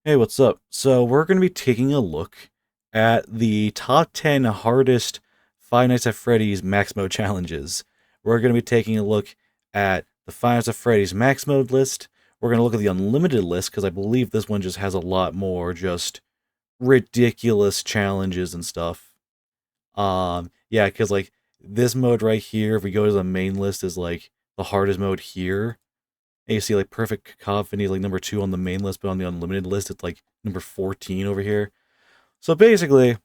Hey, what's up? So we're going to be taking a look at the top 10 hardest Five Nights at Freddy's Max Mode challenges. We're going to be taking a look at the Five Nights at Freddy's Max Mode list. We're going to look at the Unlimited list because I believe this one just has a lot more just ridiculous challenges and stuff. Yeah, because like this mode right here, if we go to the main list, is like the hardest mode here. And you see like Perfect Cacophony like number 2 on the main list, but on the unlimited list it's like number 14 over here. So basically,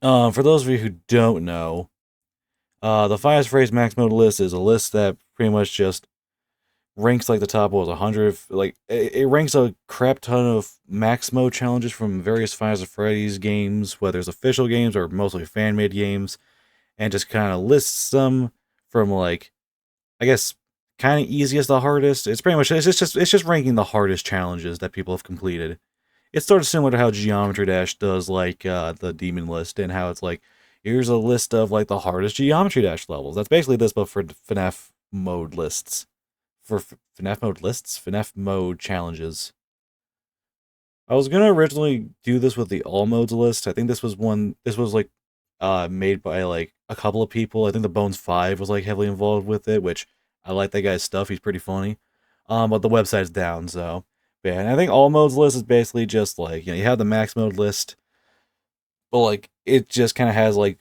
for those of you who don't know, the Five Phrase Max Mode list is a list that pretty much just ranks like the top was 100. Like it ranks a crap ton of Max Mode challenges from various Five Nights at Freddy's games, whether it's official games or mostly fan made games, and just kind of lists them from like, I guess, kind of easiest to hardest. It's pretty much it's just ranking the hardest challenges that people have completed. It's sort of similar to how Geometry Dash does like the demon list, and how it's like here's a list of like the hardest Geometry Dash levels. That's basically this, but for FNAF mode lists. For FNAF mode lists, FNAF mode challenges. I was gonna originally do this with the all modes list. I think this was one. This was like made by like a couple of people. I think the Bones 5 was like heavily involved with it, which I like that guy's stuff. He's pretty funny. But the website's down, so yeah. And I think all modes list is basically just like, you have the max mode list, but like it just kind of has like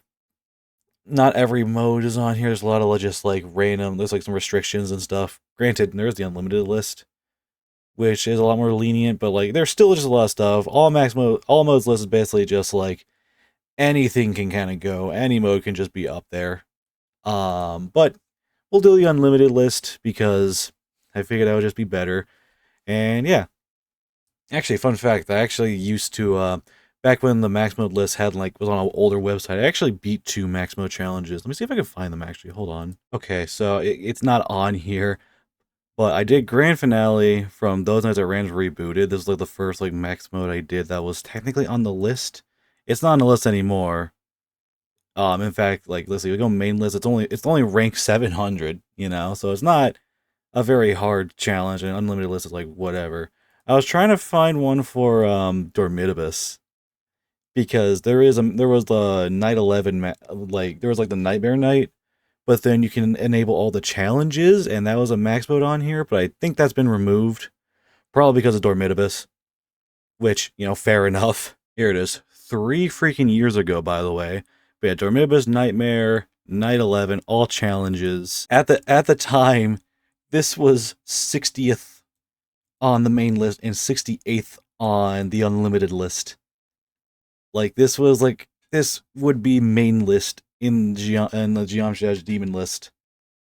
not every mode is on here. There's a lot of just like random. There's like some restrictions and stuff. Granted, there's the unlimited list, which is a lot more lenient, but like there's still just a lot of stuff. All modes list is basically just like anything can kind of go. Any mode can just be up there. But we'll do the unlimited list because I figured that would just be better. And yeah, actually, fun fact: I actually used to back when the max mode list had like was on an older website. I actually beat 2 max mode challenges. Let me see if I can find them. Actually, hold on. Okay, so it's not on here, but I did grand finale from Those Nights at Rams Rebooted. This is like the first like max mode I did that was technically on the list. It's not on the list anymore. In fact, like let's see, we go main list. It's only ranked 700. So it's not a very hard challenge. And unlimited list is like whatever. I was trying to find one for Dormitibus because there was the night 11 like there was like the nightmare night, but then you can enable all the challenges, and that was a max mode on here. But I think that's been removed, probably because of Dormitibus, which fair enough. Here it is, 3 freaking years ago, by the way. We had Dormitibus, Nightmare, Night 11, all challenges. At the time, this was 60th on the main list and 68th on the unlimited list. Like this would be main list in the Geometry Dash Demon list,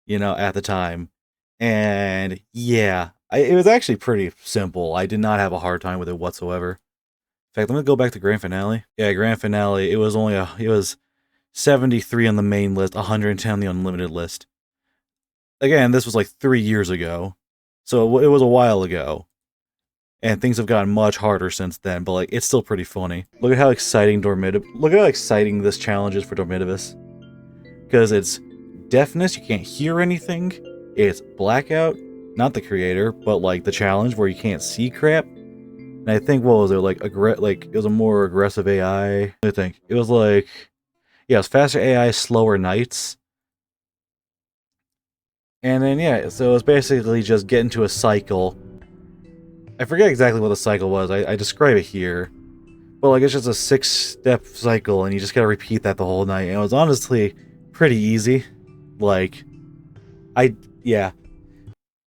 at the time. And yeah, it was actually pretty simple. I did not have a hard time with it whatsoever. In fact, let me go back to Grand Finale. Yeah, Grand Finale, it was 73 on the main list, 110 on the unlimited list. Again, this was like 3 years ago, so it was a while ago. And things have gotten much harder since then, but like it's still pretty funny. Look at how exciting this challenge is for Dormitibus. Because it's deafness, you can't hear anything. It's blackout, not the creator, but like the challenge where you can't see crap. And I think, what was it, like it was a more aggressive AI. I think it was like, yeah, it's faster AI, slower nights. And then yeah, so it's basically just get into a cycle. I forget exactly what the cycle was. I describe it here. But like it's just a 6-step cycle, and you just gotta repeat that the whole night. And it was honestly pretty easy. Like yeah.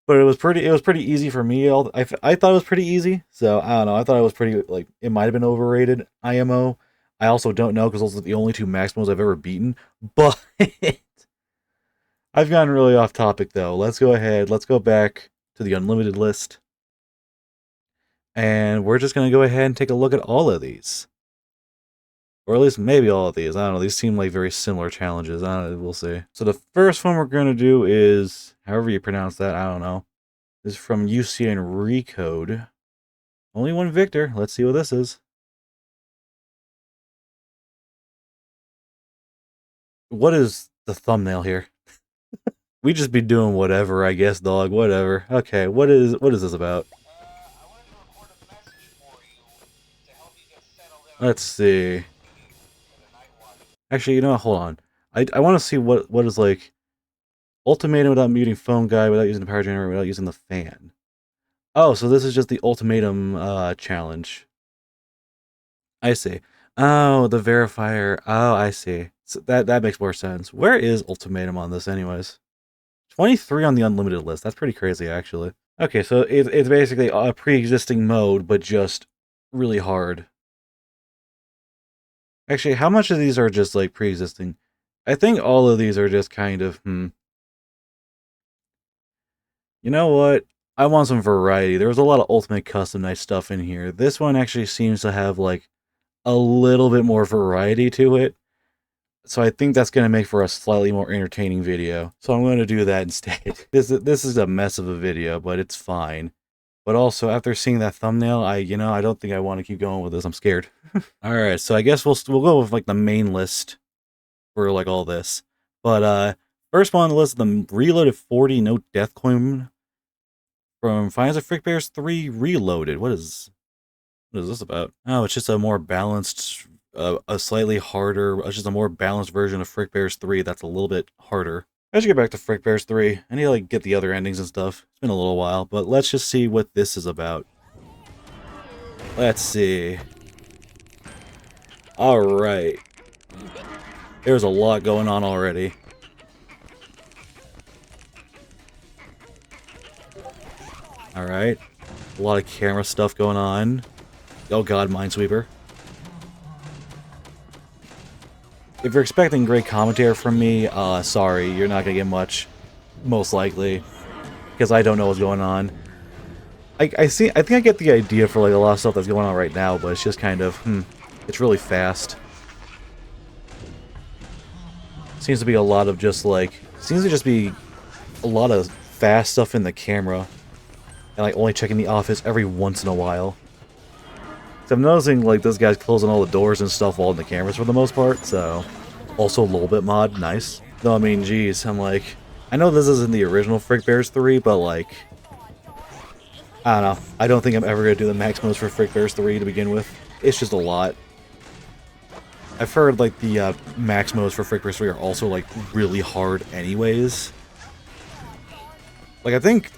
But it was pretty easy for me. I thought it was pretty easy. So I don't know. I thought it was pretty, like, it might have been overrated, IMO. I also don't know because those are the only 2 max modes I've ever beaten. But I've gotten really off topic though. Let's go back to the unlimited list. And we're just going to go ahead and take a look at all of these. Or at least maybe all of these. I don't know. These seem like very similar challenges. I don't know. We'll see. So the first one we're going to do is, however you pronounce that, I don't know. This is from UCN Recode. Only one victor. Let's see what this is. What is the thumbnail here? We just be doing whatever, I guess, dog. Whatever. Okay, what is this about? Let's see. Actually, you know what? Hold on. I want to see what is like ultimatum without muting phone guy, without using the power generator, without using the fan. Oh, so this is just the ultimatum challenge. I see. Oh, the verifier. Oh, I see. So that makes more sense. Where is ultimatum on this, anyways? 23 on the unlimited list. That's pretty crazy, actually. Okay, so it's basically a pre-existing mode, but just really hard. Actually, how much of these are just like pre-existing? I think all of these are just kind of, You know what? I want some variety. There was a lot of Ultimate Custom Night stuff in here. This one actually seems to have like a little bit more variety to it. So I think that's going to make for a slightly more entertaining video. So I'm going to do that instead. This is a mess of a video, but it's fine. But also, after seeing that thumbnail, I don't think I want to keep going with this. I'm scared. All right, so I guess we'll go with like the main list for like all this. But first one on the list, the reloaded 40 no death coin from Finds of Frick Bears 3 Reloaded. What is this about? Oh, it's just a more balanced, a slightly harder, it's just a more balanced version of Frick Bears 3 that's a little bit harder. I should get back to Frick Bears 3. I need to like get the other endings and stuff. It's been a little while, but let's just see what this is about. Let's see. Alright. There's a lot going on already. Alright. A lot of camera stuff going on. Oh god, Minesweeper. If you're expecting great commentary from me, sorry, you're not gonna get much. Most likely. Because I don't know what's going on. I think I get the idea for like a lot of stuff that's going on right now, but it's just kind of, it's really fast. Seems to be a lot of just like, seems to just be a lot of fast stuff in the camera. And like only checking the office every once in a while. So I'm noticing like this guy's closing all the doors and stuff while in the cameras for the most part, so also a little bit mod, nice. No, I mean, geez, I'm like, I know this isn't the original Frick Bears 3, but like, I don't know. I don't think I'm ever gonna do the max modes for Frick Bears 3 to begin with. It's just a lot. I've heard like the max modes for Frick Bears 3 are also like really hard anyways. Like I think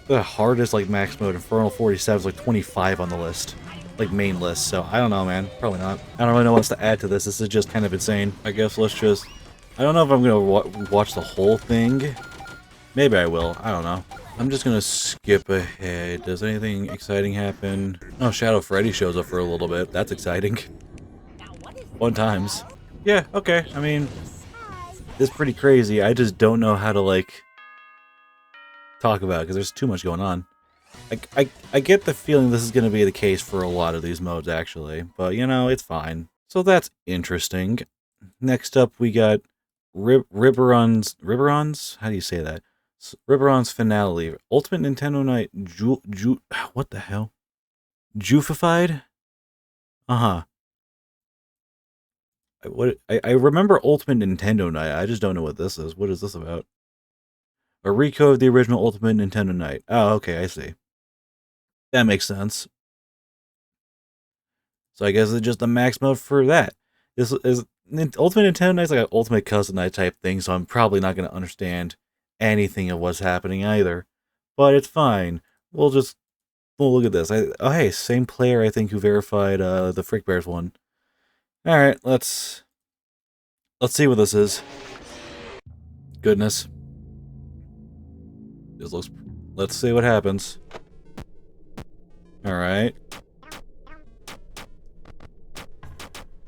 the hardest like max mode Infernal 47 is like 25 on the list. Like main list, so I don't know, man. Probably not. I don't really know what else to add to this. This is just kind of insane. I guess let's just... I don't know if I'm gonna watch the whole thing. Maybe I will. I don't know. I'm just gonna skip ahead. Does anything exciting happen? Oh, Shadow Freddy shows up for a little bit. That's exciting. Fun times. Yeah, okay. I mean, it's pretty crazy. I just don't know how to, like, talk about it, because there's too much going on. I get the feeling this is going to be the case for a lot of these modes, actually. But, you know, it's fine. So that's interesting. Next up, we got Riberon's? How do you say that? Riberon's Finale. Ultimate Nintendo Night what the hell? Juifified? Uh-huh. I remember Ultimate Nintendo Night. I just don't know what this is. What is this about? A reco of the original Ultimate Nintendo Night. Oh, okay, I see. That makes sense. So I guess it's just a max mode for that. This is Ultimate Nintendo Night's like an Ultimate Custom Night type thing, so I'm probably not going to understand anything of what's happening either. But it's fine. We'll look at this. Oh hey, same player I think who verified the Frick Bears one. All right, let's see what this is. Goodness. This looks. Let's see what happens. All right.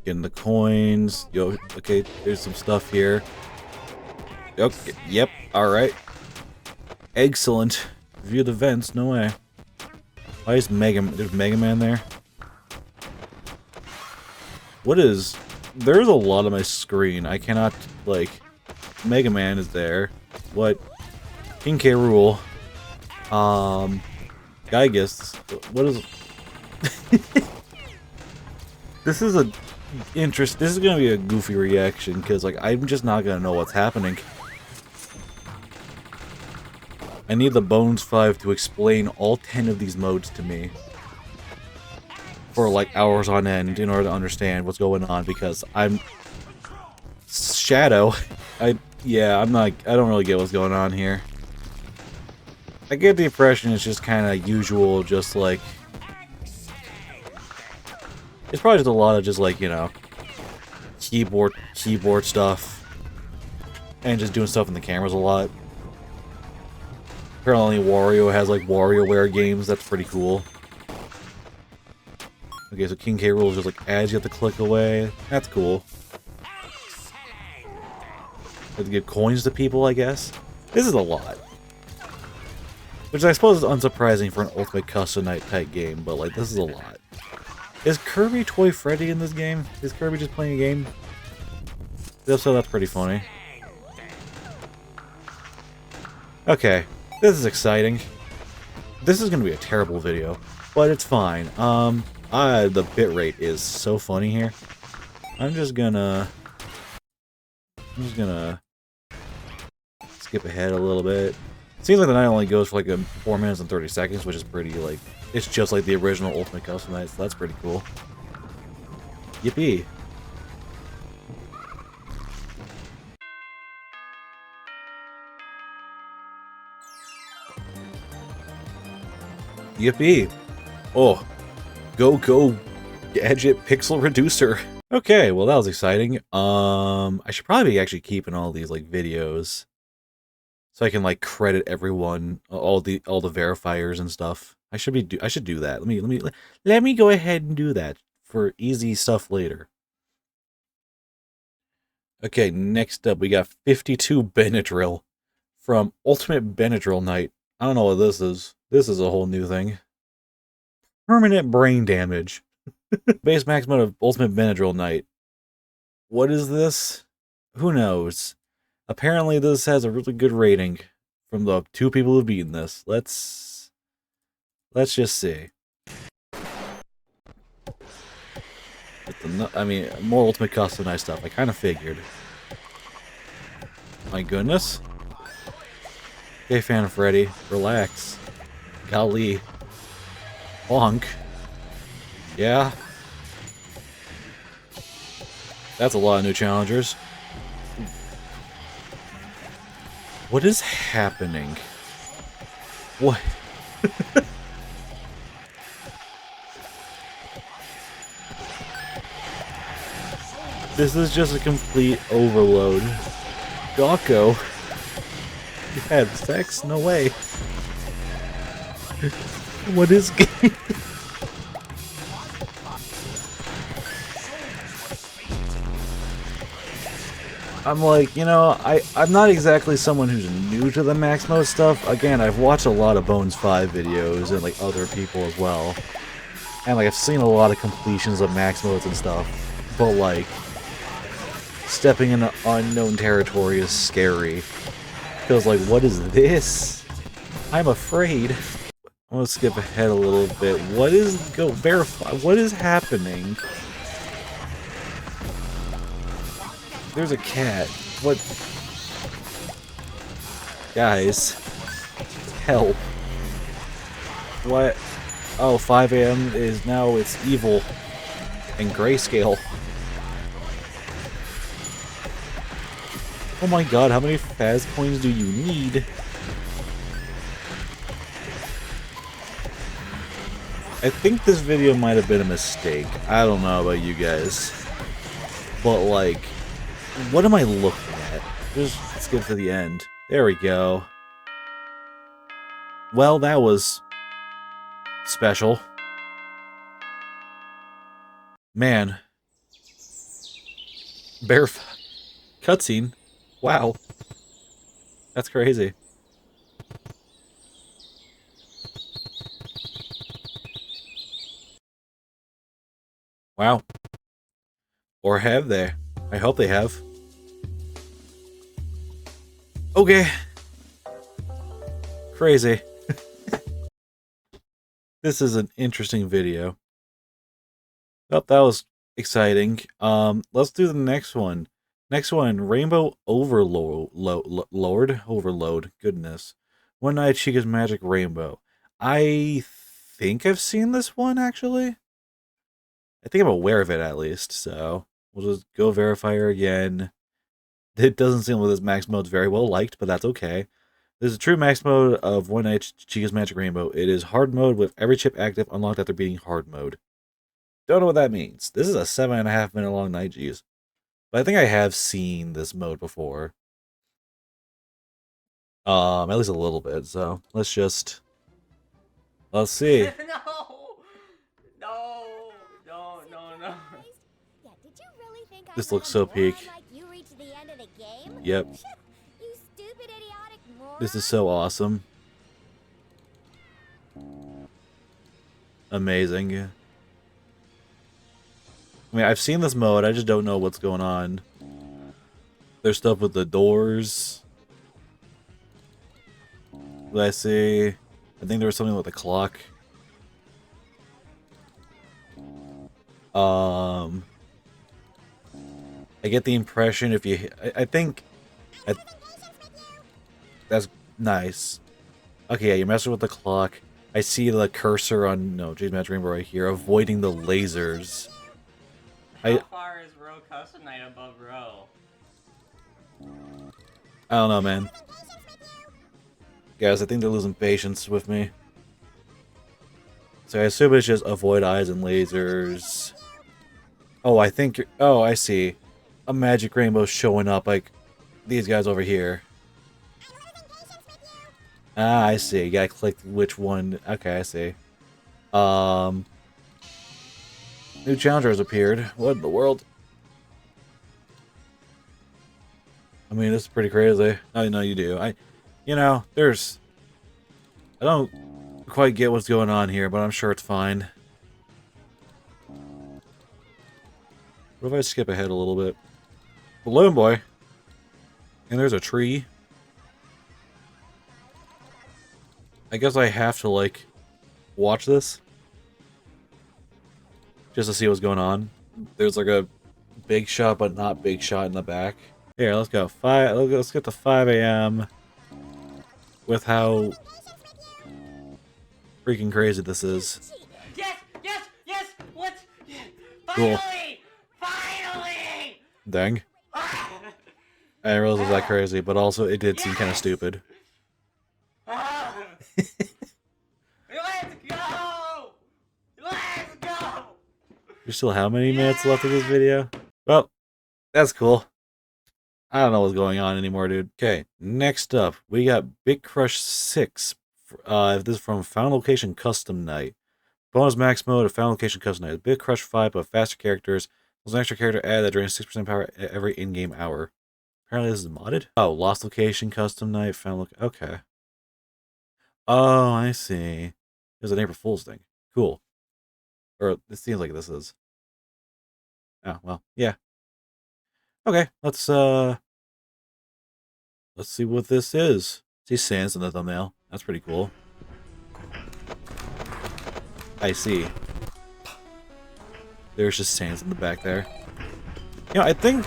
Getting the coins. Yo, okay, there's some stuff here. Okay, yep, alright. Excellent. View the vents, no way. Why is there's Mega Man there? What is... There's a lot on my screen. I cannot, like... Mega Man is there. What? King K. Rool. Geigus. What is... This is a... This is gonna be a goofy reaction, because, like, I'm just not gonna know what's happening. I need the Bones 5 to explain all 10 of these modes to me. for like hours on end in order to understand what's going on because I'm Shadow. I don't really get what's going on here. I get the impression it's just kind of usual, just like it's probably just a lot of just like, you know, keyboard stuff and just doing stuff in the cameras a lot. Apparently Wario has like WarioWare games, that's pretty cool. Okay, so King K. Rool is just like as you have to click away. That's cool. Have to give coins to people, I guess. This is a lot. Which I suppose is unsurprising for an Ultimate Custom Night type game, but like this is a lot. Is Kirby Toy Freddy in this game? Is Kirby just playing a game? If so, that's pretty funny. Okay, this is exciting. This is gonna be a terrible video, but it's fine. The bitrate is so funny here. I'm just gonna skip ahead a little bit. Seems like the night only goes for like 4 minutes and 30 seconds, which is pretty like it's just like the original Ultimate Custom Night, so that's pretty cool. Yippee! Yippee! Oh, go gadget pixel reducer. Okay, well that was exciting. I should probably be actually keeping all these like videos so I can like credit everyone, all the verifiers and stuff. I should do that. Let me go ahead and do that for easy stuff later. Okay, next up we got 52 Benadryl from Ultimate Benadryl Night. I don't know what this is. This is a whole new thing. Permanent brain damage. Base max mode of Ultimate Benadryl Night. What is this? Who knows? Apparently this has a really good rating from the 2 people who've beaten this. Let's just see. I mean, more Ultimate Custom Night stuff. I kind of figured. My goodness. Okay, Fan Freddy, relax. Golly. Bonk. Yeah. That's a lot of new challengers. What is happening? What? This is just a complete overload. Gawko. You had sex? No way. What is game? I'm like, you know, I'm not exactly someone who's new to the max mode stuff. Again, I've watched a lot of Bones 5 videos and like other people as well. And like I've seen a lot of completions of max modes and stuff. But like stepping into unknown territory is scary. Because like, what is this? I'm afraid. I'm gonna skip ahead a little bit. What is verify? What is happening? There's a cat. What? Guys. Help. What? Oh, 5 a.m. is now it's evil. And grayscale. Oh my god, how many Faz coins do you need? I think this video might have been a mistake. I don't know about you guys. But like, what am I looking at? Let's get to the end. There we go. Well, that was special. Man. Cutscene. Wow. That's crazy. Wow. Or have they? I hope they have. Okay. Crazy. This is an interesting video. Oh, that was exciting. Let's do the next one. Next one, Rainbow Overload. Goodness. One Night Chica's Magic Rainbow. I think I've seen this one, actually. I think I'm aware of it at least, so we'll just go verify her again. It doesn't seem like this max mode's very well liked, but that's okay. This is a true max mode of One Night Chica's Magic Rainbow. It is hard mode with every chip active unlocked after beating hard mode. Don't know what that means. This is a 7.5 minute long night, geez. But I think I have seen this mode before. At least a little bit, so let's see. No! Yeah, did you really think This looks so peak. like you reached the end of the game? Yep. You stupid idiotic moron. This is so awesome. Amazing. I mean, I've seen this mode, I just don't know what's going on. There's stuff with the doors. Let's see. I think there was something with the clock. I get the impression if you... I think... that's nice. Okay, yeah, you're messing with the clock. I see the cursor on... No, Chica's Magic Rainbow right here. Avoiding the lasers. How far is row custom night above row? I don't know, man. Guys, I think they're losing patience with me. So I assume it's just avoid eyes and lasers. Oh, I think you're... Oh, I see. A magic rainbow showing up like these guys over here. Ah, I see. You gotta click which one. Okay, I see. New challenger has appeared. What in the world? I mean, this is pretty crazy. I know you do. You know, I don't quite get what's going on here, but I'm sure it's fine. What if I skip ahead a little bit? Balloon boy. And there's a tree. I guess I have to, like, watch this. Just to see what's going on. There's, like, a big shot, but not big shot in the back. Here, let's go. Let's get to 5 a.m. with how freaking crazy this is. Yes! Yes! Yes! What? Cool. Finally! Dang. I didn't realize it was that crazy, but also it did seem kind of stupid. Let's go! Let's go! There's still how many minutes left of this video? Well, that's cool. I don't know what's going on anymore, dude. Okay, next up, we got Big Crush 6. This is from Found Location Custom Night. Bonus max mode of Found Location Custom Night. Big Crush 5, but faster characters. There's an extra character added that drains 6% power every in-game hour. Apparently this is modded. Oh, Lost Location Custom Night. Okay. Oh, I see. There's an April Fool's thing. Cool. Or it seems like this is. Oh, well, yeah. Okay, let's see what this is. See Sans in the thumbnail. That's pretty cool. I see. There's just Sans in the back there. You know, I think...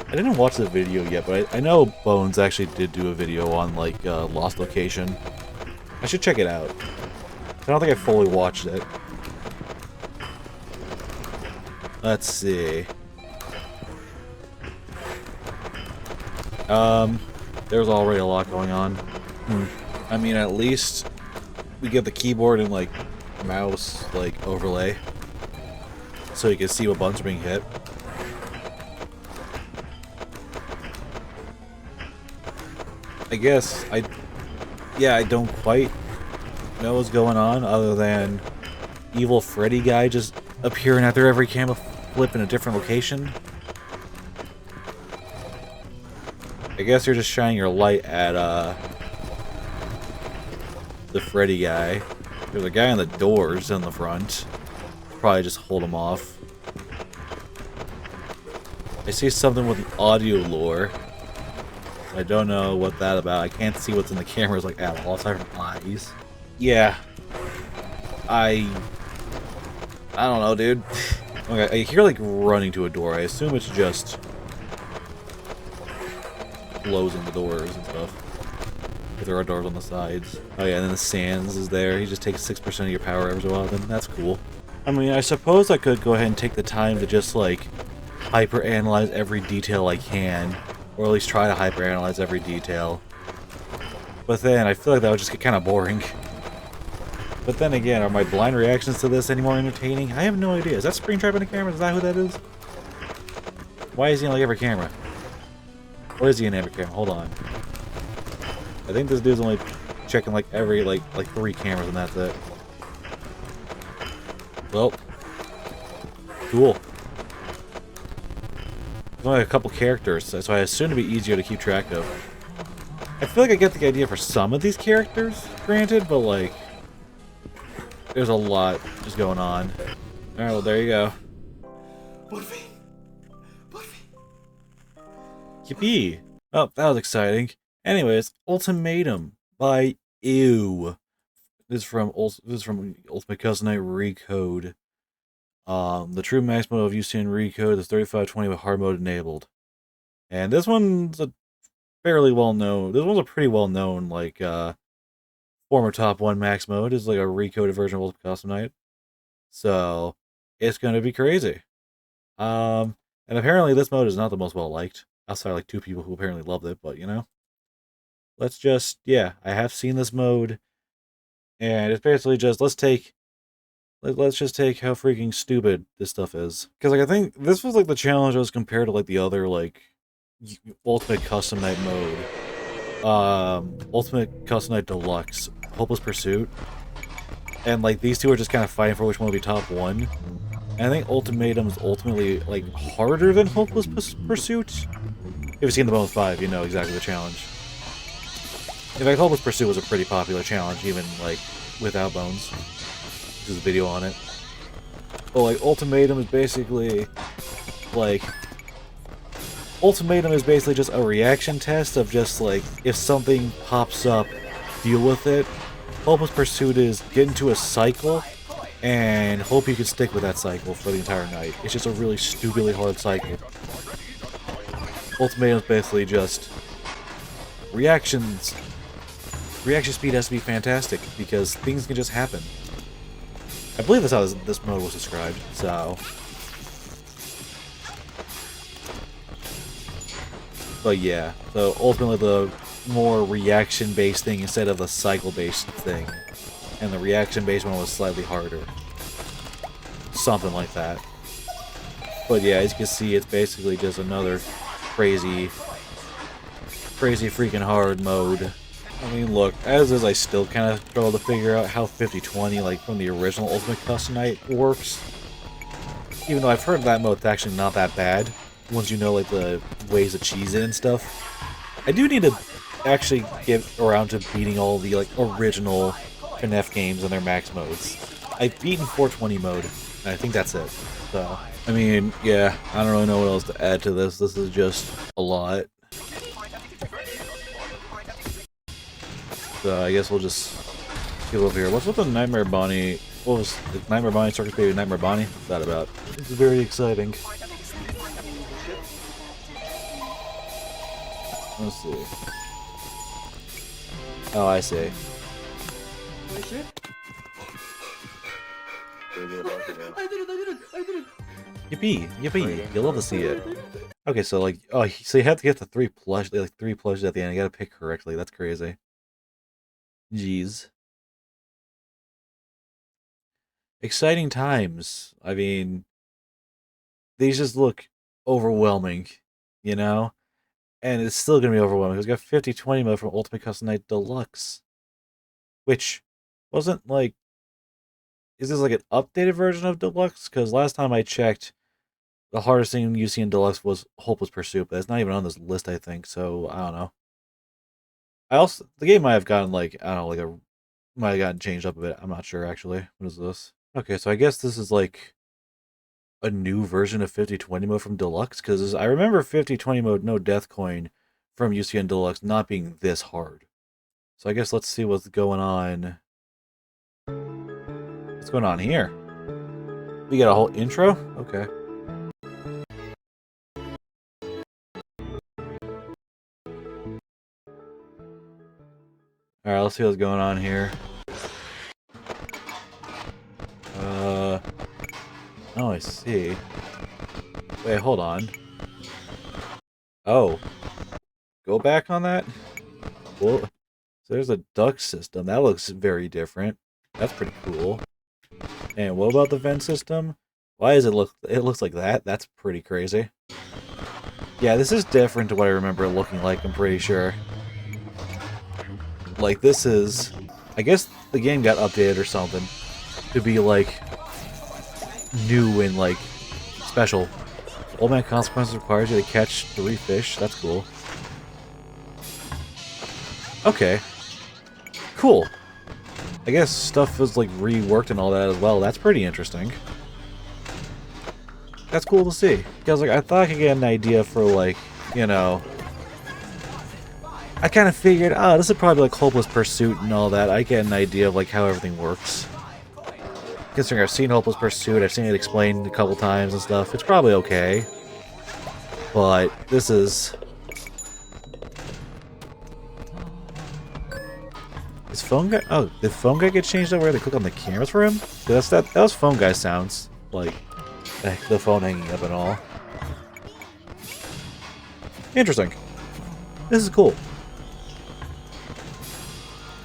I didn't watch the video yet, but I know Bones actually did do a video on, like, Lost Location. I should check it out. I don't think I fully watched it. Let's see. There's already a lot going on. I mean, at least we get the keyboard and, like, mouse, like, overlay. So you can see what buttons are being hit. I guess, I don't quite know what's going on, other than Evil Freddy guy just appearing after every camera flip in a different location. I guess you're just shining your light at, the Freddy guy. There's a guy on the doors in the front. Probably just hold him off. I see something with the audio lore. I don't know what that's about. I can't see what's in the cameras like at all, aside from eyes. Yeah. I don't know, dude. Okay, I hear like running to a door. I assume it's just closing the doors and stuff. If there are doors on the sides. Oh yeah, and then the Sans is there. He just takes 6% of your power every so often. That's cool. I mean, I suppose I could go ahead and take the time to just, like, hyper-analyze every detail I can. Or at least try to hyper-analyze every detail. But then, I feel like that would just get kind of boring. But then again, are my blind reactions to this any more entertaining? I have no idea. Is that Springtrap in the camera? Is that who that is? Why is he in, like, every camera? Or is he in every camera? Hold on. I think this dude's only checking, like, every, like 3 cameras and that's it. Well, cool. There's only a couple characters, so I assume it'd be easier to keep track of. I feel like I get the idea for some of these characters, granted, but like, there's a lot just going on. Alright, well, there you go. Yippee! Oh, that was exciting. Anyways, Ultimatum by Ew. This is from Ultimate Custom Night Recode. The true max mode of UCN Recode is 3520 with hard mode enabled. And this one's a fairly well known. This one's a pretty well known, like, former top 1 max mode. It's like a recoded version of Ultimate Custom Night. So it's gonna be crazy. And apparently this mode is not the most well liked. Outside of like 2 people who apparently loved it, but you know. Let's just, yeah, I have seen this mode. And it's basically just, let's just take how freaking stupid this stuff is. Because, like, I think this was, like, the challenge was compared to, like, the other, like, Ultimate Custom Night mode. Ultimate Custom Night Deluxe, Hopeless Pursuit. And, like, these two are just kind of fighting for which one will be top 1. And I think Ultimatum is ultimately, like, harder than Hopeless Pursuit. If you've seen the Bonus 5, you know exactly the challenge. In fact, Hopeless Pursuit was a pretty popular challenge, even, like, without Bones. There's a video on it. But, like, Ultimatum is basically, like... Ultimatum is basically just a reaction test of just, like, if something pops up, deal with it. Hopeless Pursuit is get into a cycle and hope you can stick with that cycle for the entire night. It's just a really stupidly hard cycle. Ultimatum is basically just... reactions. Reaction speed has to be fantastic, because things can just happen. I believe that's how this mode was described, so... But yeah, so ultimately the more reaction-based thing instead of the cycle-based thing. And the reaction-based one was slightly harder. Something like that. But yeah, as you can see, it's basically just another crazy freaking hard mode. I mean, look, as is, I still kind of struggle to figure out how 50-20, like, from the original Ultimate Custom Night works. Even though I've heard that mode's actually not that bad, once you know, like, the ways to cheese it and stuff. I do need to actually get around to beating all the, like, original FNAF games and their max modes. I've beaten 420 mode, and I think that's it. So, I mean, yeah, I don't really know what else to add to this. This is just a lot. So I guess we'll just get over here. What's with the Nightmare Bonnie? What was the Nightmare Bonnie, Circus Baby, Nightmare Bonnie? What's that about? This is very exciting. Let's see. Oh, I see. I did it! Yippee! Yippee! You'll love to see it. Okay, so like, oh, so you have to get the 3 plush, like 3 plushes at the end. You gotta pick correctly. That's crazy. Jeez. Exciting times. I mean, these just look overwhelming, you know? And it's still gonna be overwhelming because we got 50-20 mode from Ultimate Custom Night Deluxe. Which wasn't like... Is this like an updated version of Deluxe? Because last time I checked, the hardest thing you see in Deluxe was Hopeless Pursuit, but it's not even on this list, I think, so I don't know. The game might have gotten, like, I don't know, like might have gotten changed up a bit. I'm not sure, actually. What is this? Okay, so I guess this is, like, a new version of 50-20 mode from Deluxe, because I remember 50-20 mode No Death Coin from UCN Deluxe not being this hard. So I guess let's see what's going on. What's going on here? We got a whole intro? Okay. Alright, let's see what's going on here. Oh, I see. Wait, hold on. Oh. Go back on that? Well, so there's a duct system. That looks very different. That's pretty cool. And what about the vent system? Why does it look... It looks like that? That's pretty crazy. Yeah, this is different to what I remember it looking like, I'm pretty sure. Like, this is... I guess the game got updated or something to be, like, new and, like, special. Old Man Consequences requires you to catch 3 fish. That's cool. Okay. Cool. I guess stuff is, like, reworked and all that as well. That's pretty interesting. That's cool to see. Because, like, I thought I could get an idea for, like, you know... I kind of figured, oh, this is probably, like, Hopeless Pursuit and all that. I get an idea of, like, how everything works. Considering I've seen Hopeless Pursuit, I've seen it explained a couple times and stuff. It's probably okay. But this is... Is Phone Guy... Oh, did Phone Guy get changed over where they click on the cameras for him? That was Phone Guy sounds. Like, the phone hanging up and all. Interesting. This is cool.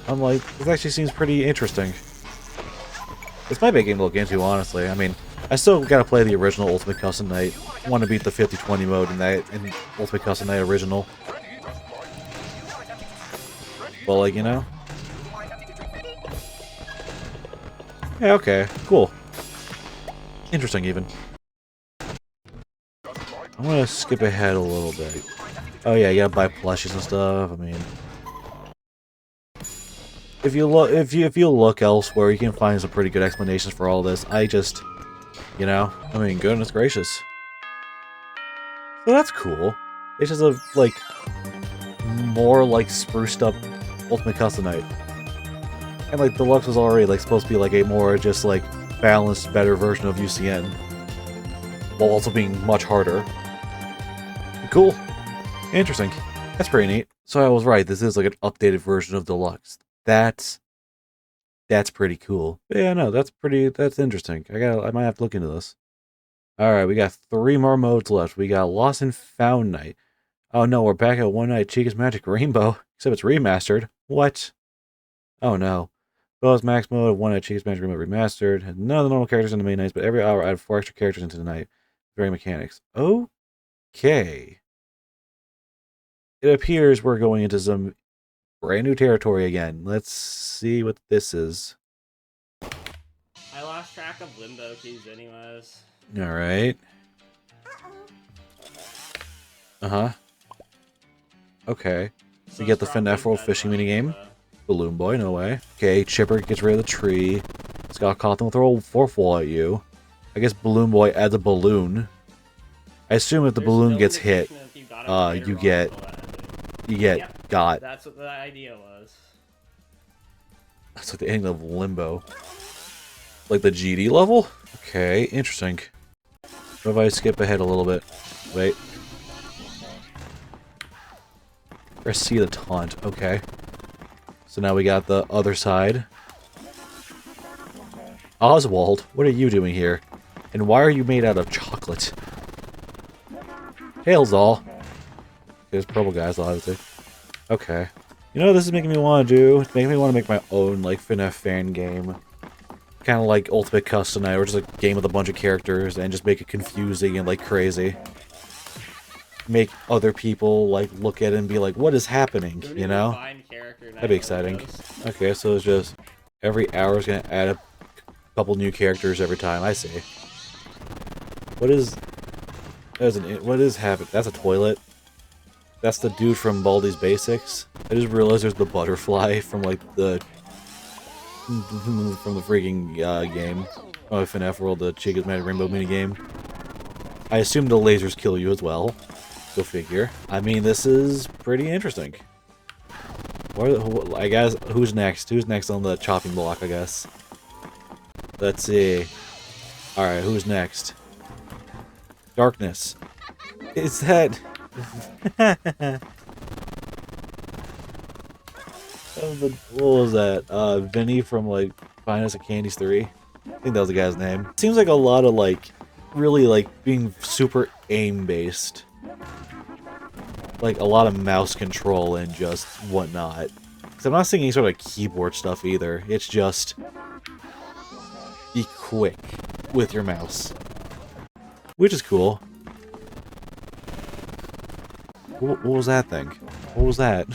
I'm like, this actually seems pretty interesting. This might be a game to look into, honestly. I mean, I still gotta play the original Ultimate Custom Night. I want to beat the 50-20 mode in Ultimate Custom Night original. But, like, you know? Yeah, okay. Cool. Interesting, even. I'm gonna skip ahead a little bit. Oh yeah, you gotta buy plushies and stuff. I mean... If you look elsewhere, you can find some pretty good explanations for all this. I just, you know, I mean, goodness gracious. So that's cool. It's just a, like, more, like, spruced up Ultimate Custom Night. And, like, Deluxe was already, like, supposed to be, like, a more just, like, balanced, better version of UCN. While also being much harder. Cool. Interesting. That's pretty neat. So I was right, this is, like, an updated version of Deluxe. That's pretty cool. But yeah, no, that's interesting. I might have to look into this. Alright, we got 3 more modes left. We got Lost and Found Night. Oh no, we're back at One Night Chica's Magic Rainbow. Except it's remastered. What? Oh no. Bonus max mode, One Night Chica's Magic Rainbow remastered. Had none of the normal characters in the main nights, but every hour add 4 extra characters into the night. Varying mechanics. Okay. It appears we're going into some brand new territory again. Let's see what this is. I lost track of limbo keys anyways. Alright. Uh-huh. Okay. We get the FNAF World Fishing minigame. Balloon Boy, no way. Okay, Chipper gets rid of the tree. Scott Cawthon will throw a fourth wall at you. I guess Balloon Boy adds a balloon. I assume if the balloon gets hit, you get got. That's what the idea was. That's like the ending of Limbo. Like the GD level? Okay, interesting. What if I skip ahead a little bit? Wait. I see the taunt. Okay. So now we got the other side. Oswald, what are you doing here? And why are you made out of chocolate? Tails all. There's purple guys, obviously. Okay. You know what this is making me want to do? It's making me want to make my own, like, FNAF fan game. Kind of like Ultimate Custom Night, or just a game with a bunch of characters, and just make it confusing and, like, crazy. Make other people, like, look at it and be like, what is happening, you know? That'd be exciting. Okay, so it's just, every hour is going to add a couple new characters every time. I see. What is happening? That's a toilet. That's the dude from Baldi's Basics. I just realized there's the butterfly from, like, the freaking game. Oh, FNAF World, the Chica's Magic Rainbow minigame. I assume the lasers kill you as well. Go figure. I mean, this is pretty interesting. I guess, who's next? Who's next on the chopping block, I guess? Let's see. Alright, who's next? Darkness. Is that... what was that? Vinny from, like, Finest of Candies 3? I think that was the guy's name. Seems like a lot of, like, really like being super aim based. Like a lot of mouse control and just whatnot. Because I'm not seeing any sort of keyboard stuff either. It's just be quick with your mouse. Which is cool. What was that thing? What was that?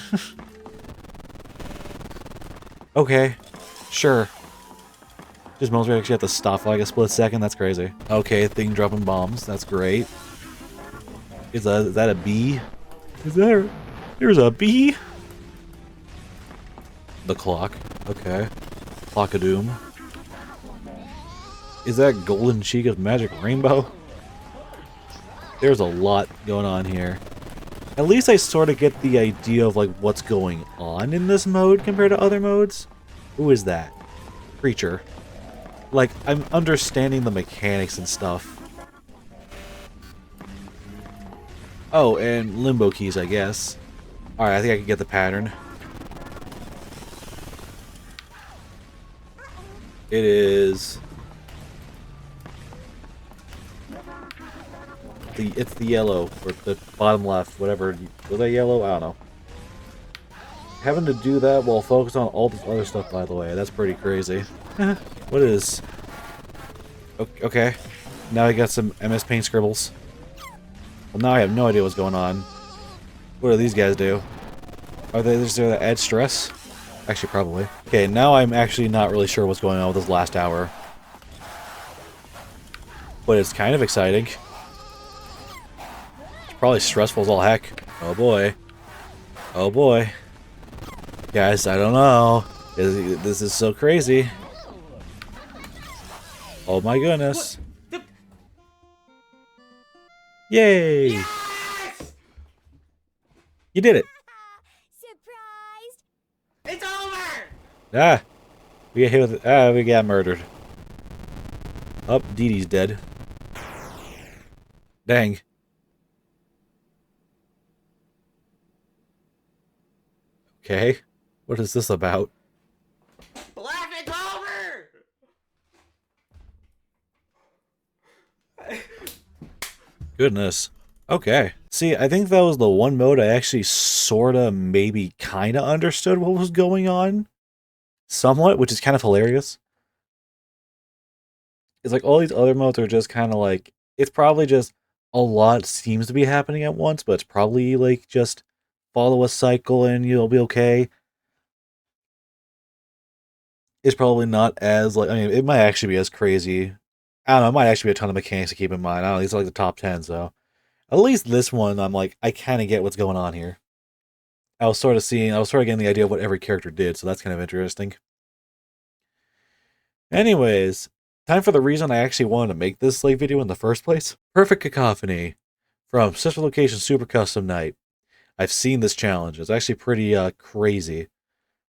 Okay. Sure. Just most we actually have to stop for like a split second. That's crazy. Okay, thing dropping bombs. That's great. Is that a bee? There's a bee? The clock. Okay. Clock of doom. Is that golden cheek of magic rainbow? There's a lot going on here. At least I sort of get the idea of like what's going on in this mode compared to other modes. Who is that? Creature. Like, I'm understanding the mechanics and stuff. Oh, and limbo keys, I guess. Alright, I think I can get the pattern. It is... It's the yellow, or the bottom left, whatever. Was that yellow? I don't know. Having to do that while focused on all this other stuff, by the way. That's pretty crazy. What is... Okay. Now I got some MS Paint scribbles. Well, now I have no idea what's going on. What do these guys do? Are they just there to add stress? Actually, probably. Okay, now I'm actually not really sure what's going on with this last hour. But it's kind of exciting. It's probably stressful as all heck. Oh boy. Oh boy. Guys, I don't know. This is so crazy. Oh my goodness. Yay! Yes! You did it. Surprised? It's over! Ah! We got hit with we got murdered. Oh, Dee Dee's dead. Dang. Okay. What is this about? Black, it's over! Goodness. Okay. See, I think that was the one mode I actually sorta, maybe, kinda understood what was going on. Somewhat, which is kind of hilarious. It's like all these other modes are just kind of like, it's probably just a lot seems to be happening at once, but it's probably like just follow a cycle and you'll be okay. It's probably not as like, I mean, it might actually be as crazy. I don't know, it might actually be a ton of mechanics to keep in mind. I don't know, these are like the top 10, so. At least this one, I'm like, I kind of get what's going on here. I was sort of getting the idea of what every character did, so that's kind of interesting. Anyways, time for the reason I actually wanted to make this like video in the first place. Perfect Cacophony from Central Location Super Custom Night. I've seen this challenge. It's actually pretty crazy.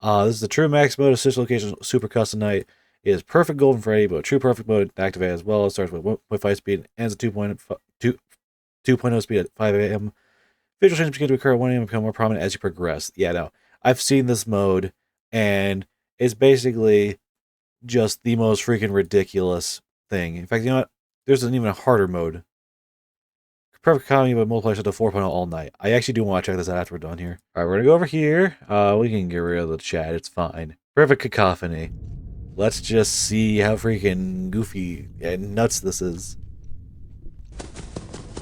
This is the true max mode of Central Location Super Custom Night. It is perfect Golden Freddy, but true perfect mode activated as well. It starts with 1.5 speed and ends at 2.0 speed at 5 a.m. Visual changes begin to occur at 1 a.m. and become more prominent as you progress. Yeah, no. I've seen this mode, and it's basically just the most freaking ridiculous thing. In fact, you know what? There's an even harder mode. Perfect Economy, but multiplies to 4.0 all night. I actually do want to check this out after we're done here. Alright, we're going to go over here. We can get rid of the chat. It's fine. Perfect Cacophony. Let's just see how freaking goofy and nuts this is.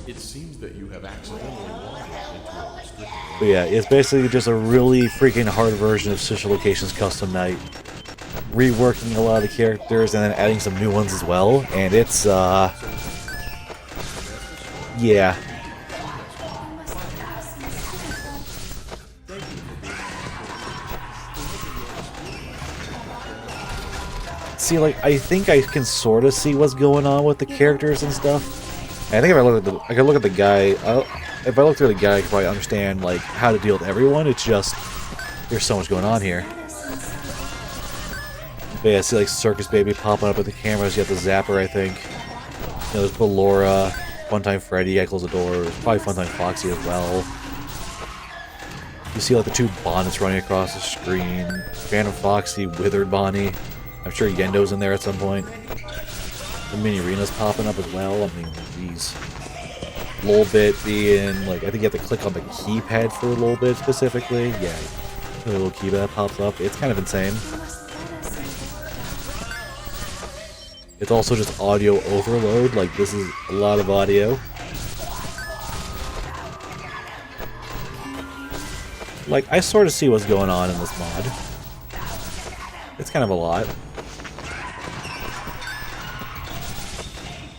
It seems that you have accidentally wandered into a restricted area. But yeah, it's basically just a really freaking hard version of Central Location's Custom Night. Reworking a lot of the characters and then adding some new ones as well. And it's, yeah. See, like, I think I can sort of see what's going on with the characters and stuff. And I think if I look at I can look at the guy. If I look through the guy, I can probably understand like how to deal with everyone. It's just there's so much going on here. But yeah, I see like Circus Baby popping up with the cameras. You have the Zapper, I think. You know, there's Ballora, Funtime Freddy. I close the door. There's probably Funtime Foxy as well. You see like the two bonnets running across the screen. Phantom Foxy, Withered Bonnie. I'm sure Yendo's in there at some point. The mini arenas popping up as well. I mean, geez. A little bit being, like, I think you have to click on the keypad for a little bit specifically. Yeah, the little keypad pops up. It's kind of insane. It's also just audio overload. Like, this is a lot of audio. Like, I sort of see what's going on in this mod. It's kind of a lot.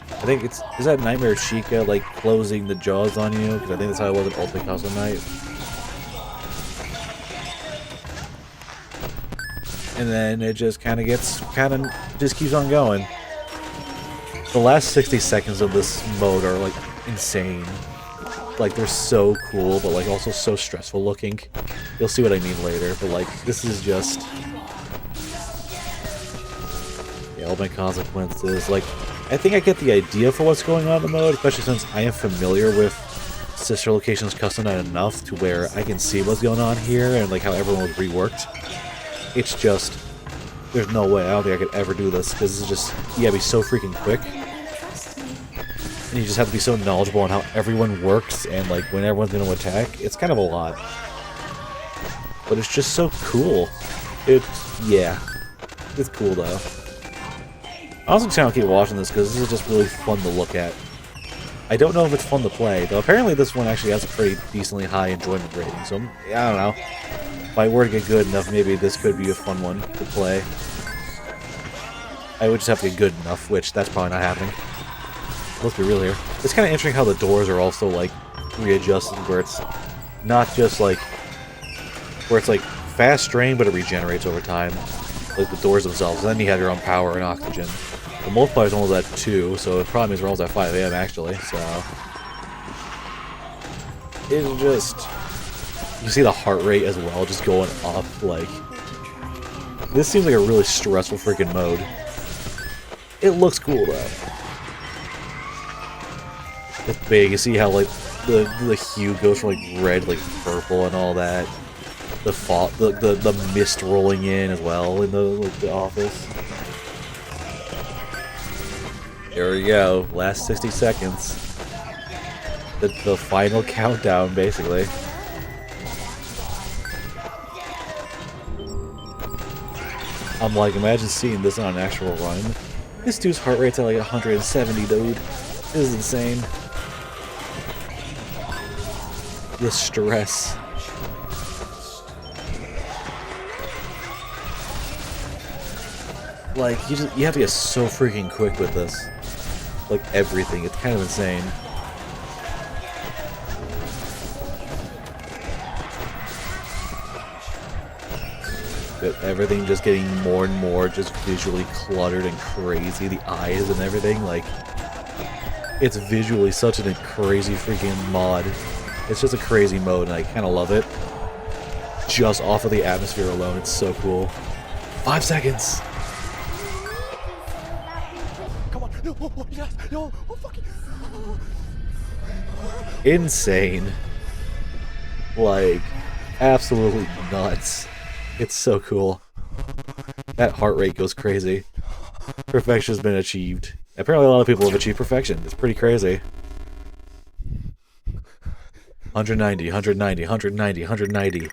I think it's... Is that Nightmare Chica, like, closing the jaws on you? Because I think that's how it was in Ultimate Custom Night. And then it just kind of gets... just keeps on going. The last 60 seconds of this mode are, like, insane. Like, they're so cool, but, like, also so stressful looking. You'll see what I mean later, but, like, this is just... Yeah, Ultimate Consequences, like... I think I get the idea for what's going on in the mode, especially since I am familiar with Sister Location's Custom Night enough to where I can see what's going on here and like how everyone was reworked. It's just, there's no way, I don't think I could ever do this, because this is just, you gotta be so freaking quick. And you just have to be so knowledgeable on how everyone works and like when everyone's gonna attack. It's kind of a lot. But it's just so cool. Yeah. It's cool though. I also kind of keep watching this because this is just really fun to look at. I don't know if it's fun to play, though apparently this one actually has a pretty decently high enjoyment rating, so I don't know. If I were to get good enough, maybe this could be a fun one to play. I would just have to get good enough, which that's probably not happening. Let's be real here. It's kind of interesting how the doors are also, like, readjusted, where it's not just, like, where it's, like, fast drain, but it regenerates over time. Like the doors themselves, and then you have your own power and oxygen. The multiplier is almost at 2, so it probably means we're almost at 5 AM actually, so... It's just... You see the heart rate as well, just going up, like... This seems like a really stressful freaking mode. It looks cool though. It's big, you see how like the hue goes from like red, like purple and all that. The mist rolling in as well in the office. There we go. Last 60 seconds. The final countdown, basically. I'm like, imagine seeing this on an actual run. This dude's heart rate's at like 170, dude. This is insane. The stress. Like, you have to get so freaking quick with this. Like, everything. It's kind of insane. But everything just getting more and more just visually cluttered and crazy. The eyes and everything, like... It's visually such a crazy freaking mod. It's just a crazy mode, and I kind of love it. Just off of the atmosphere alone, it's so cool. 5 seconds! Insane. Like, absolutely nuts. It's so cool. That heart rate goes crazy. Perfection's been achieved. Apparently a lot of people have achieved perfection. It's pretty crazy. 190, 190, 190, 190.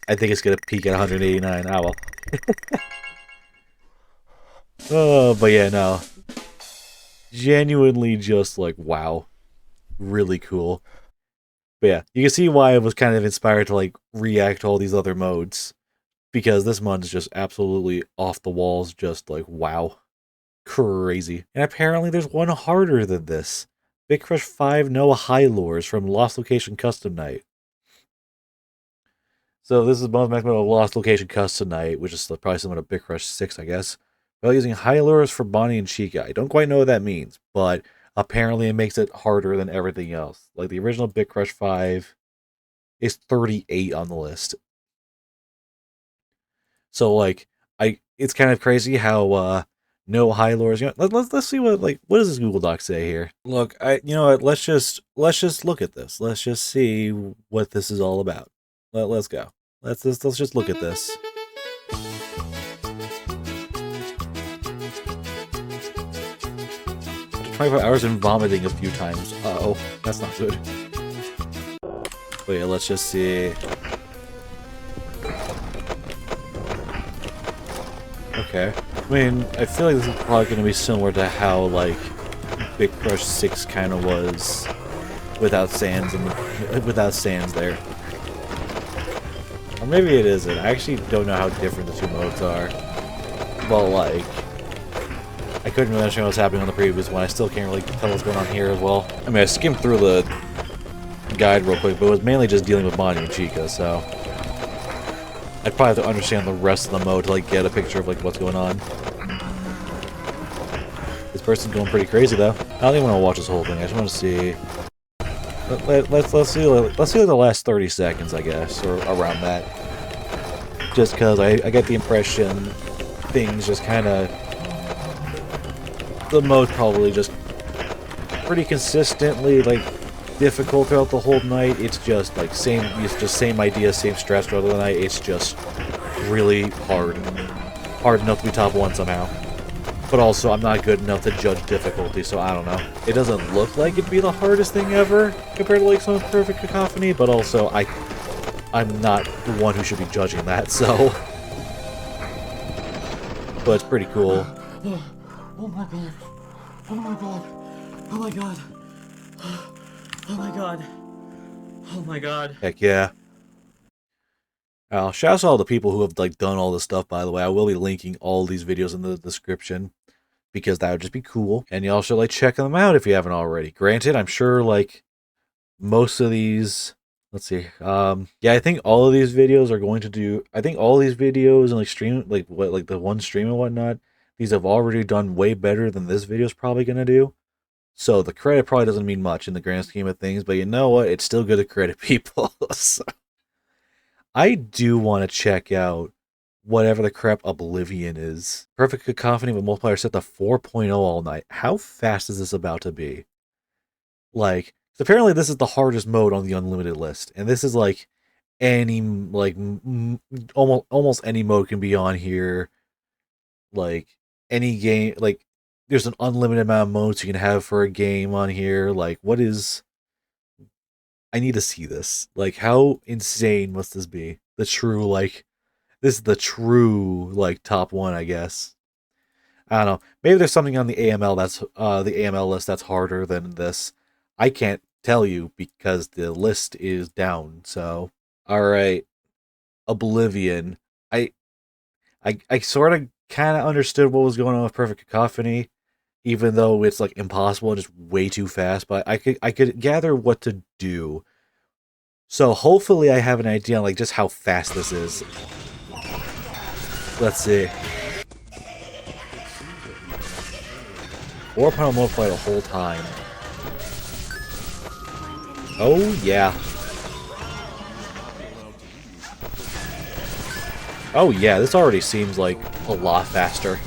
I think it's gonna peak at 189. Ah, well. Oh, but yeah, no. Genuinely just like, wow. Really cool. But yeah, you can see why I was kind of inspired to like react to all these other modes. Because this mod is just absolutely off the walls, just like, wow. Crazy. And apparently there's one harder than this. Big Crush 5 Noah High Lures from Lost Location Custom Night. So this is bonus maximum of Lost Location Custom Night, which is probably similar to Big Crush 6, I guess. While using high lures for Bonnie and Chica. I don't quite know what that means, but apparently it makes it harder than everything else. Like the original Big Crush 5 is 38 on the list. So like, it's kind of crazy how no high lures. You know, let's see what does this Google Doc say here? Look, you know what? Let's just look at this. Let's just see what this is all about. Let's go. Let's just look at this. 25 hours and vomiting a few times. Uh-oh, that's not good. Wait, let's just see. Okay. I mean, I feel like this is probably going to be similar to how, like, Big Crush 6 kind of was without Sans there. Or maybe it isn't. I actually don't know how different the two modes are. Well, like, I couldn't really understand what was happening on the previous one. I still can't really tell what's going on here as well. I mean, I skimmed through the guide real quick, but it was mainly just dealing with Bonnie and Chica, so I'd probably have to understand the rest of the mode to, like, get a picture of, like, what's going on. This person's going pretty crazy, though. I don't even want to watch this whole thing. I just want to see. Let's see like the last 30 seconds, I guess, or around that. Just because I get the impression things just kind of, the mode probably just pretty consistently, like, difficult throughout the whole night. It's just like same idea, same stress throughout the night. It's just really hard enough to be top 1 somehow. But also, I'm not good enough to judge difficulty, so I don't know. It doesn't look like it'd be the hardest thing ever compared to, like, some Perfect Cacophony, but also I'm not the one who should be judging that, so. But it's pretty cool. Oh my god. Oh my god. Oh my god. Oh my god. Oh my god. Heck yeah. Shouts to all the people who have, like, done all this stuff, by the way. I will be linking all these videos in the description, because that would just be cool. And you also, like, check them out if you haven't already. Granted, I'm sure, like, most of these, let's see, yeah, I think all of these videos are going to do, I think all these videos and, like, stream, like, what, like, the one stream and whatnot, these have already done way better than this video is probably going to do. So the credit probably doesn't mean much in the grand scheme of things, but you know what? It's still good to credit people. So I do want to check out whatever the crap Oblivion is. Perfect Cacophony with multiplayer set to 4.0 all night. How fast is this about to be? Like, apparently this is the hardest mode on the unlimited list, and this is like any, like, almost any mode can be on here. Like, any game, like, there's an unlimited amount of modes you can have for a game on here. Like, what is... I need to see this. Like, how insane must this be? The true, like... This is the true, like, top 1, I guess. I don't know. Maybe there's something on the AML that's, the AML list that's harder than this. I can't tell you because the list is down, so... Alright. Oblivion. I sort of kind of understood what was going on with Perfect Cacophony, even though it's, like, impossible and just way too fast, but I could gather what to do. So hopefully I have an idea on, like, just how fast this is. Let's see. 4.0 multiplayer the whole time. Oh yeah. Oh yeah, this already seems like a lot faster.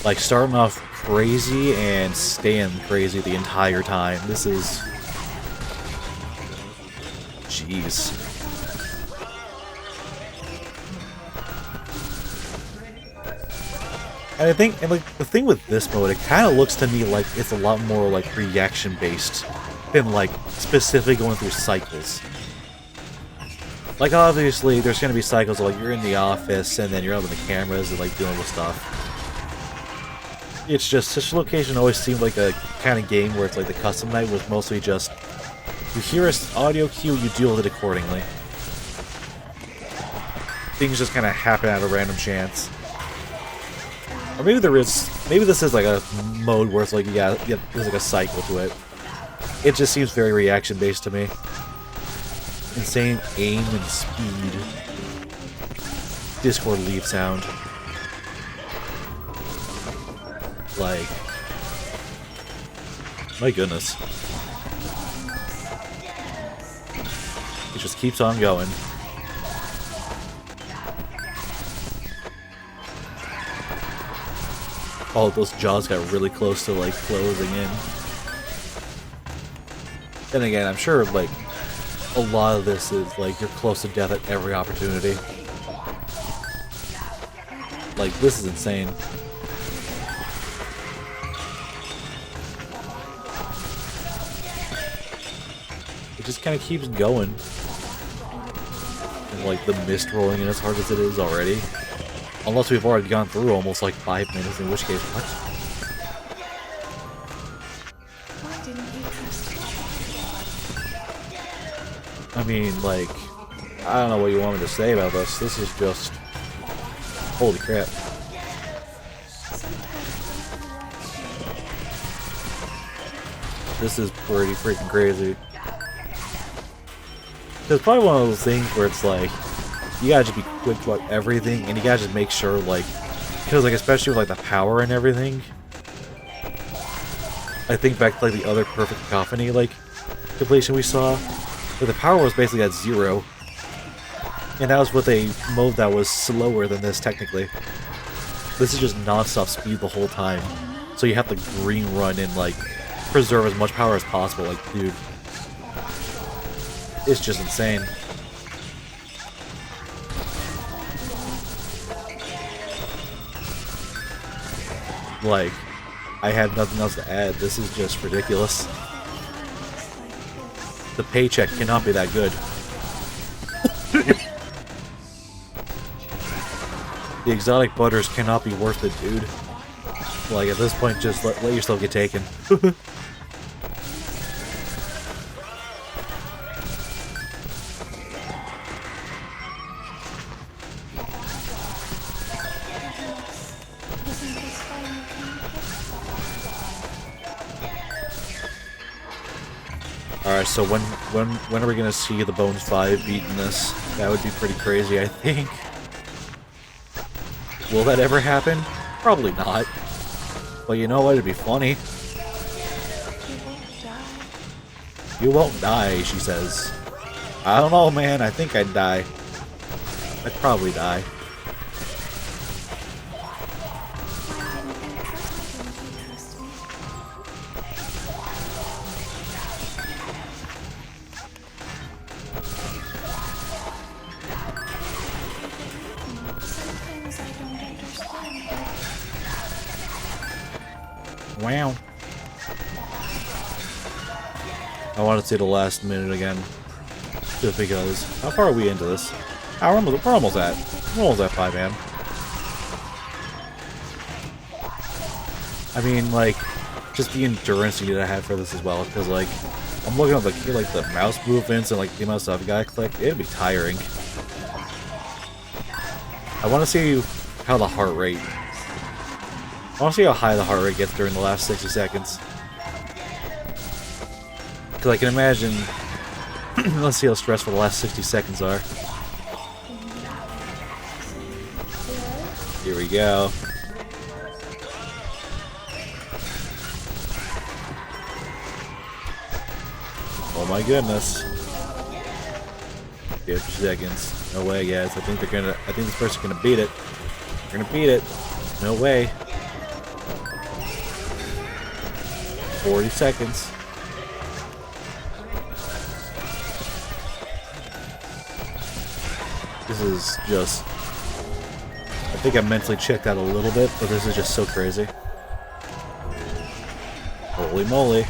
Like, starting off crazy and staying crazy the entire time. This is... Jeez. And I think, and, like, the thing with this mode, it kind of looks to me like it's a lot more, like, reaction-based than, like, specifically going through cycles. Like, obviously, there's going to be cycles of, like, you're in the office, and then you're up with the cameras and, like, dealing with stuff. It's just, such a location always seemed like a kind of game where it's like the custom night was mostly just, you hear an audio cue, you deal with it accordingly. Things just kind of happen out of random chance. Or maybe maybe this is like a mode where it's like, yeah, there's like a cycle to it. It just seems very reaction-based to me. Insane aim and speed. Discord leave sound. Like, my goodness. It just keeps on going. Oh, those jaws got really close to, like, closing in. Then again, I'm sure, like, a lot of this is, like, you're close to death at every opportunity. Like, this is insane. just kind of keeps going. And like the mist rolling in as hard as it is already. Unless we've already gone through almost like 5 minutes, in which case, what? Why didn't you trust me? I mean, like, I don't know what you want me to say about this. This is just... Holy crap. This is pretty freaking crazy. It's probably one of those things where it's like, you gotta just be quick about everything, and you gotta just make sure, like, because, like, especially with, like, the power and everything, I think back to, like, the other Perfect Cacophony, like, completion we saw, where the power was basically at 0, and that was with a mode that was slower than this, technically. This is just non-stop speed the whole time, so you have to green run and, like, preserve as much power as possible, like, dude. It's just insane. Like, I have nothing else to add. This is just ridiculous. The paycheck cannot be that good. The exotic butters cannot be worth it, dude. Like, at this point, just let yourself get taken. Alright, so when are we gonna see the Bones 5 beating this? That would be pretty crazy, I think. Will that ever happen? Probably not. But you know what? It'd be funny. You won't die, she says. I don't know, man. I think I'd die. I'd probably die. Wow. I want to see the last minute again. Just because. How far are we into this? Oh, we're almost at 5 AM. I mean, like, just the endurance you need to have for this as well, because, like, I'm looking at the mouse movements and, like, the amount of stuff you gotta click. It'd be tiring. I want to see how the heart rate... I want to see how high the heart rate gets during the last 60 seconds. Because I can imagine... Let's see how stressful the last 60 seconds are. Here we go. Oh my goodness. 50 seconds. No way, guys. I think this person's gonna beat it. They're gonna beat it. No way. 40 seconds. This is just... I think I mentally checked out a little bit, but this is just so crazy. Holy moly.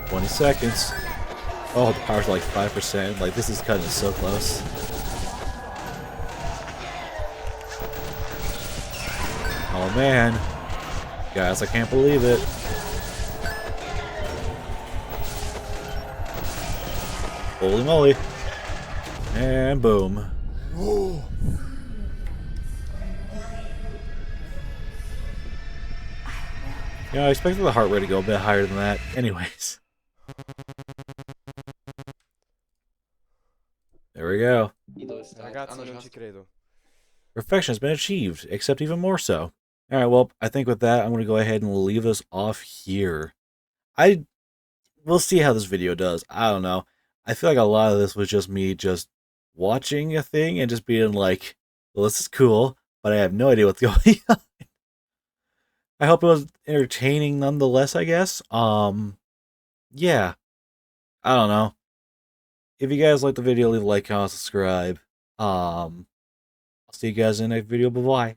20 seconds. Oh, the power's like 5%. Like, this is cutting it so close. Oh, man. Guys, I can't believe it. Holy moly. And boom. Yeah, I expected the heart rate to go a bit higher than that. Anyways. There we go. Ragazzi, non ci credo. Perfection has been achieved, except even more so. Alright, well, I think with that, I'm going to go ahead and leave us off here. We'll see how this video does. I don't know. I feel like a lot of this was just me just watching a thing and just being like, well, this is cool, but I have no idea what's going on. I hope it was entertaining nonetheless, I guess. Yeah. I don't know. If you guys like the video, leave a like, comment, subscribe. I'll see you guys in the next video. Bye-bye.